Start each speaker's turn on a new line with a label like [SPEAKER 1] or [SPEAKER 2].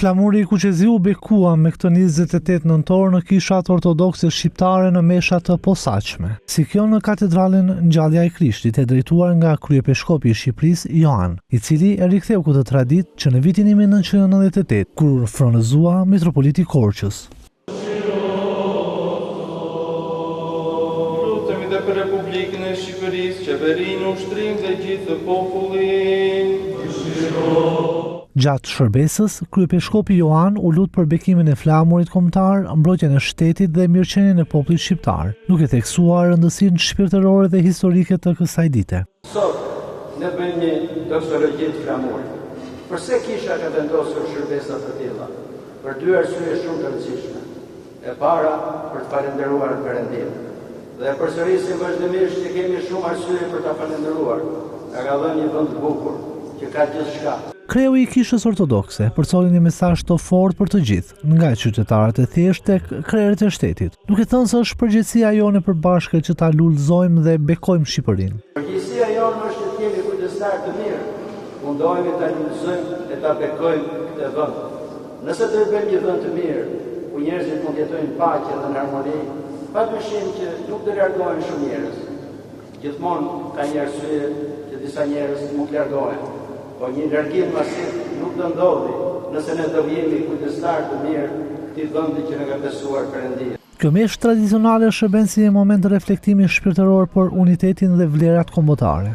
[SPEAKER 1] Flamuri i Kuqezi u bekua me këtë 28 nëntor në kishat ortodokse shqiptare në mesha të posaçme, si kjo në katedralen Ngjallja e Krishtit, e drejtuar nga kryepeshkopi i Shqipërisë Joan, i cili e riktheu këtë traditë që në vitin 1998, kur fronëzua metropoliti Korçës.
[SPEAKER 2] Lutemi dhe për Republikën e Shqipërisë, qeverinë, ushtrim dhe gjithë popullin.
[SPEAKER 1] Gjatë shërbesës, kryepeshkopi Joan u lut për bekimin e flamurit kombëtar, mbrojtjen e shtetit dhe mirëqenien e popullit shqiptar, duke theksuar rëndësinë shpirtërore dhe historike të kësaj dite.
[SPEAKER 3] Sot ne bëjmë një doktorogji të flamurit. Përse kisha ka vendosur shërbesa të tilla? Për dy arsye shumë të rëndësishme. E para, për të falendëruar Perëndin. Dhe përsërisim vazhdimisht që kemi shumë arsye për ta falendëruar. Na ka dhënë një vend të bukur që ka gjithçka.
[SPEAKER 1] Kreu i kishës ortodokse përcoli një mesazh të fortë për të gjithë, nga qytetarët e thjeshtë tek krerët e shtetit, duke thënë se është përgjegjësia jone përbashkë që ta lulëzojmë dhe bekojmë Shqipërinë.
[SPEAKER 3] Përgjegjësia jonë është të jemi kujdestar të mirë. Mundohemi ta lulëzojmë e ta bekojmë këtë vend. Nëse do të bëjmë një vend të mirë, ku njerëzit mund të jetojnë paqe dhe në harmoni, padyshim që nuk do largohen shumë njerëz. Gjithmonë ka një arsye që disa njerëz mund të largohen. Po një largim masiv nuk do ndodhi nëse ne do jemi kujdestar të mirë këtij vendi që na ka besuar Perëndia.
[SPEAKER 1] Kjo meshë tradicionale shërben si një moment reflektimi shpirtëror për unitetin dhe vlerat kombëtare.